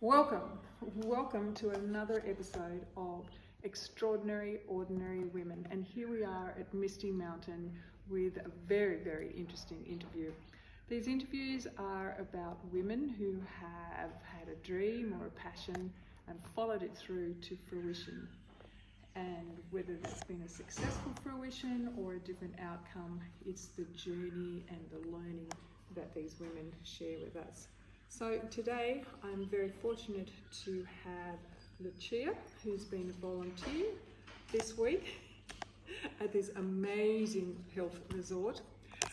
Welcome to another episode of Extraordinary Ordinary Women. And here we are at Misty Mountain with a very interesting interview. These interviews are about women who have had a dream or a passion and followed it through to fruition. And whether that's been a successful fruition or a different outcome, it's the journey and the learning that these women share with us. So today I'm very fortunate to have Lucia, who's been a volunteer this week at this amazing health resort.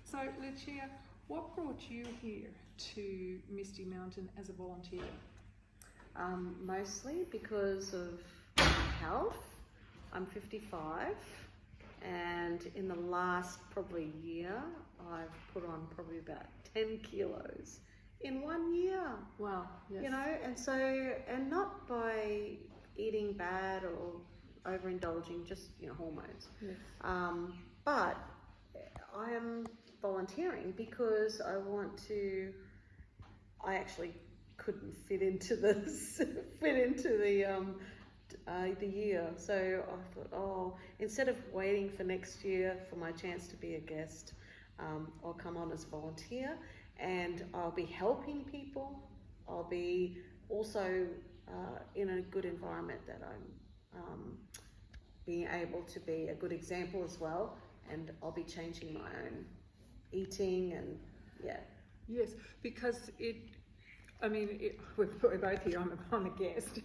So Lucia, what brought you here to Misty Mountain as a volunteer? Mostly because of health. I'm 55 and in the last probably year I've put on probably about 10 kilos in 1 year. Wow. Yes. You know, and not by eating bad or overindulging, just hormones. Yes. But I am volunteering because I actually couldn't fit into the year. So I thought, instead of waiting for next year for my chance to be a guest, I'll come on as a volunteer and I'll be helping people. I'll be also in a good environment that I'm being able to be a good example as well, and I'll be changing my own eating and Yes, because we're both here, I'm a guest,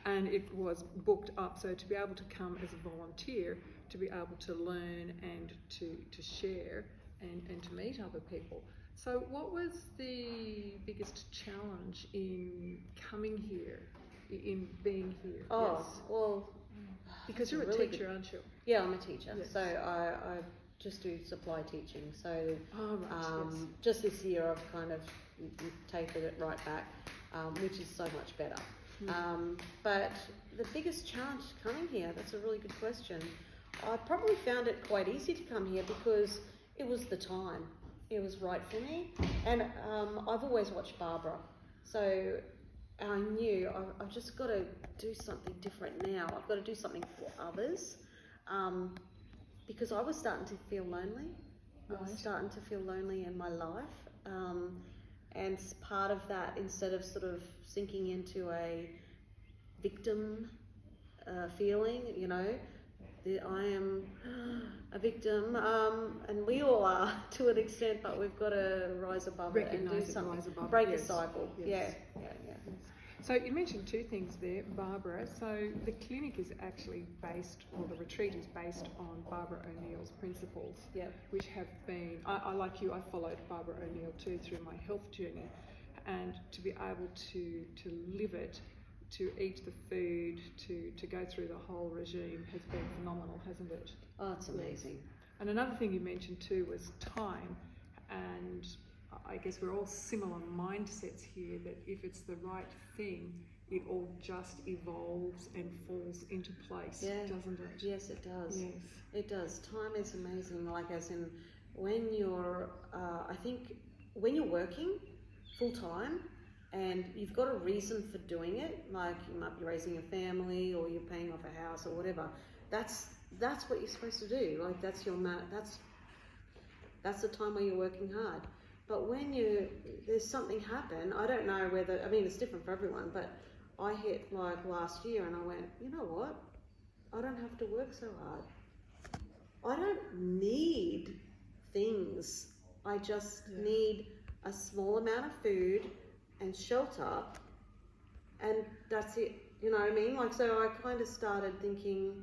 and it was booked up, so to be able to come as a volunteer, to be able to learn and to share and to meet other people. So what was the biggest challenge in coming here, in being here? Well, because you're a teacher, aren't you? Yeah, I'm a teacher. Yes. So I just do supply teaching. So Yes. just this year I've kind of tapered it right back, which is so much better. But the biggest challenge coming here, that's a really good question. I probably found it quite easy to come here because it was the time. It was right for me. And I've always watched Barbara. So I knew I've just got to do something different now. I've got to do something for others. Because I was starting to feel lonely. Right. I was starting to feel lonely in my life. And part of that, instead of sort of sinking into a victim feeling, I am a victim, and we all are to an extent, but we've got to rise above it and do something, break a cycle. Yes. Yeah. So you mentioned two things there, Barbara. So the clinic is actually based, or the retreat is based on Barbara O'Neill's principles, which have been, I like you, I followed Barbara O'Neill too through my health journey, and to be able to live it, to eat the food, to go through the whole regime has been phenomenal, hasn't it? Oh, it's amazing. And another thing you mentioned too was time, and I guess we're all similar mindsets here, that if it's the right thing, it all just evolves and falls into place, doesn't it? Yes, it does. Yes. It does. Time is amazing, like as in when you're, I think when you're working full time and you've got a reason for doing it, like you might be raising a family or you're paying off a house or whatever, that's what you're supposed to do. Like that's the time where you're working hard. But when there's something happen, I don't know whether, it's different for everyone, but I hit like last year and I went, you know what? I don't have to work so hard. I don't need things. I just need a small amount of food and shelter, and that's it. You know what I mean? Like, so I kind of started thinking,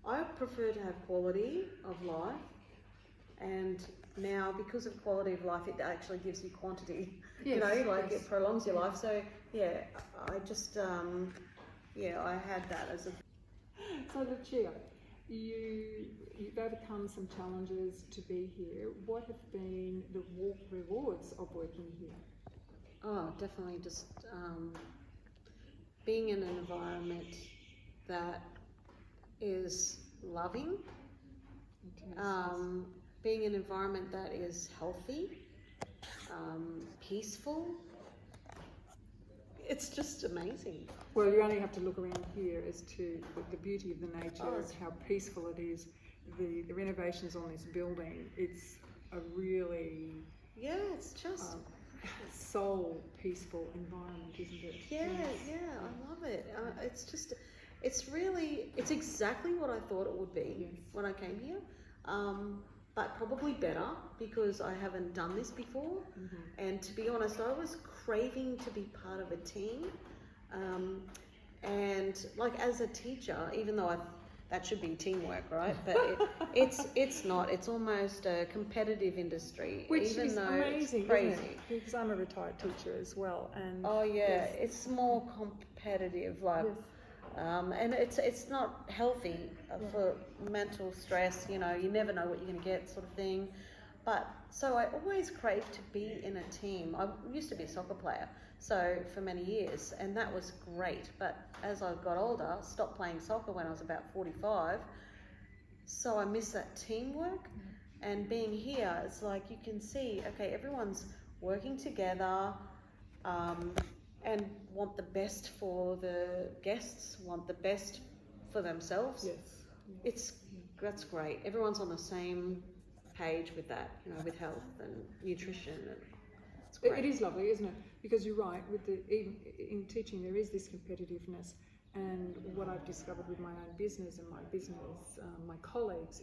I prefer to have quality of life, and now because of quality of life, it actually gives you quantity. Yes, it prolongs your life. So I just I had that as a. So Lucia, you've overcome some challenges to be here. What have been the rewards of working here? Oh, definitely just being in an environment that is loving, being in an environment that is healthy, peaceful, it's just amazing. Well, you only have to look around here as to the beauty of the nature, Oh. how peaceful it is. The renovations on this building, it's a really Yeah, it's just soul peaceful environment, isn't it? yeah, I love it. It's really, it's exactly what I thought it would be Yes. when I came here, but probably better because I haven't done this before. And to be honest, I was craving to be part of a team, and like as a teacher, even though that should be teamwork, right? But it's not. It's almost a competitive industry, Which even is though amazing, it's crazy. isn't it? Because I'm a retired teacher as well, and Oh yeah, yes. it's more competitive, like, Yes. and it's not healthy for mental stress. You know, you never know what you're going to get, sort of thing. But so I always craved to be in a team. I used to be a soccer player, so for many years, and that was great. But as I got older, stopped playing soccer when I was about 45. So I miss that teamwork. And being here, it's like you can see, okay, everyone's working together, and want the best for the guests, want the best for themselves. Yes. That's great. Everyone's on the same page with that, you know, with health and nutrition, and it's great. It is lovely, isn't it? Because you're right, with even in teaching there is this competitiveness, and what I've discovered with my own business and my colleagues,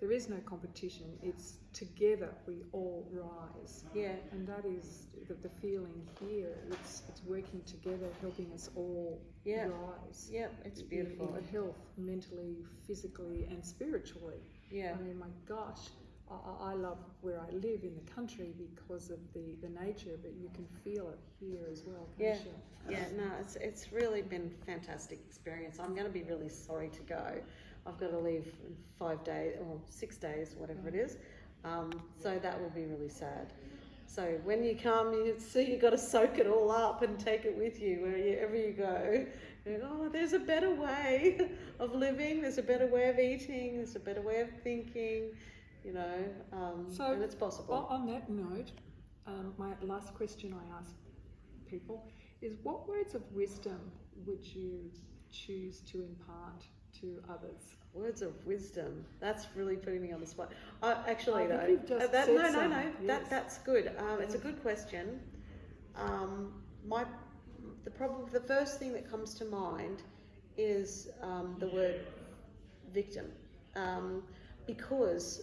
there is no competition. It's together we all rise. Yeah. And that is the feeling here. It's working together, helping us all rise. Yeah, it's beautiful. In health, mentally, physically, and spiritually. Yeah. I mean, my gosh, I love where I live in the country because of the nature, but you can feel it here as well, can't you? Yeah, no, it's really been a fantastic experience. I'm going to be really sorry to go. I've got to leave in 5 days or 6 days, whatever it is. So that will be really sad. So when you come, you've got to soak it all up and take it with you wherever you go. Oh, there's a better way of living. There's a better way of eating. There's a better way of thinking. You know, and it's possible. On that note, my last question I ask people is, what words of wisdom would you choose to impart to others? Words of wisdom. That's really putting me on the spot. Actually, I think you've just said no. Yes. That's good. It's a good question. The first thing that comes to mind is the word victim, because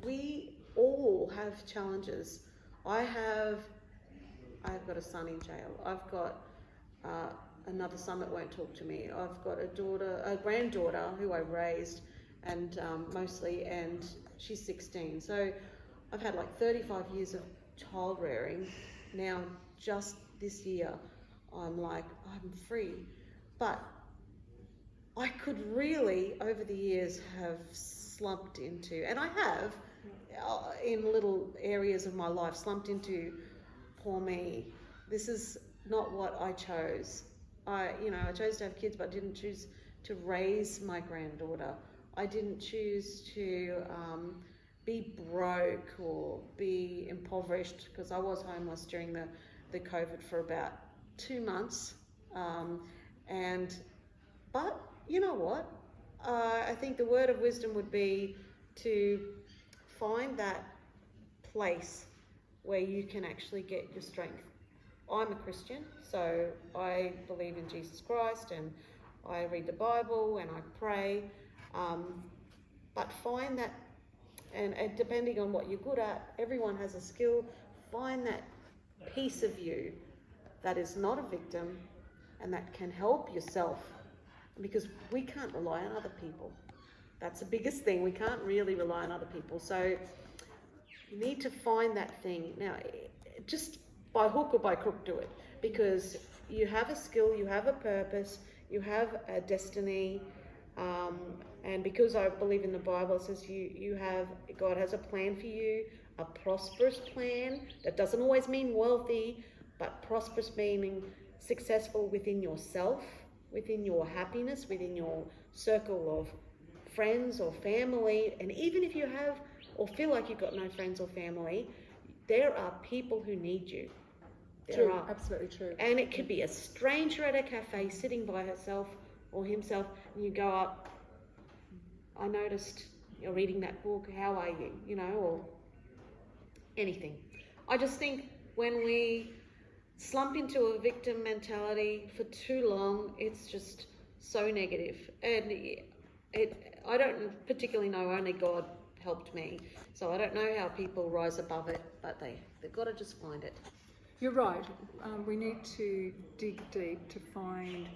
we all have challenges. I've got a son in jail. I've got another son that won't talk to me. I've got a granddaughter who I raised, and mostly, and she's 16. So I've had like 35 years of child rearing. Now, just this year, I'm like, I'm free. But I could really, over the years, have slumped into, and I have, in little areas of my life, slumped into, poor me, this is not what I chose. I chose to have kids, but didn't choose to raise my granddaughter. I didn't choose to be broke or be impoverished, because I was homeless during the COVID for about 2 months. But you know what? I think the word of wisdom would be to find that place where you can actually get your strength. I'm a Christian, so I believe in Jesus Christ, and I read the Bible and I pray. But find that, and depending on what you're good at, everyone has a skill. Find that piece of you that is not a victim and that can help yourself, because we can't rely on other people. That's the biggest thing. We can't really rely on other people. So you need to find that thing. Now, just by hook or by crook, do it, because you have a skill, you have a purpose, you have a destiny, and because I believe in the Bible, it says God has a plan for you, a prosperous plan. That doesn't always mean wealthy, but prosperous meaning successful within yourself, within your happiness, within your circle of friends or family. And even if you have or feel like you've got no friends or family, there are people who need you. there True, are. absolutely true. And it could be a stranger at a cafe sitting by herself or himself, and you go up, I noticed you're reading that book, how are you? You know, or anything. I just think when we slump into a victim mentality for too long, it's just so negative. And I don't particularly know, only God helped me. So I don't know how people rise above it, but they've got to just find it. You're right. We need to dig deep to find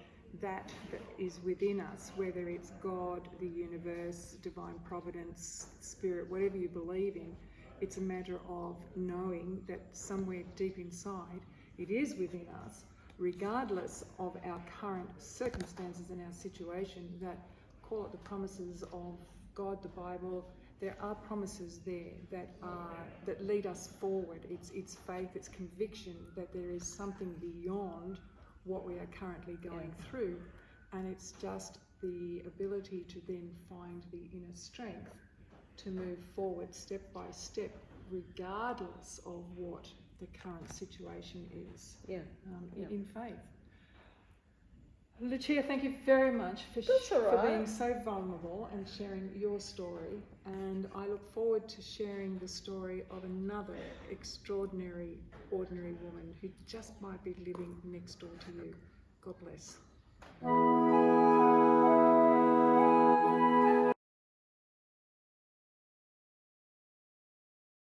that is within us, whether it's God, the universe, divine providence, spirit, whatever you believe in. It's a matter of knowing that somewhere deep inside it is within us, regardless of our current circumstances and our situation, that call it the promises of God, the Bible. There are promises there that lead us forward. It's faith, it's conviction that there is something beyond what we are currently going through, and it's just the ability to then find the inner strength to move forward step by step, regardless of what the current situation is. In faith. Lucia, thank you very much for being so vulnerable and sharing your story, and I look forward to sharing the story of another extraordinary, ordinary woman who just might be living next door to you. God bless.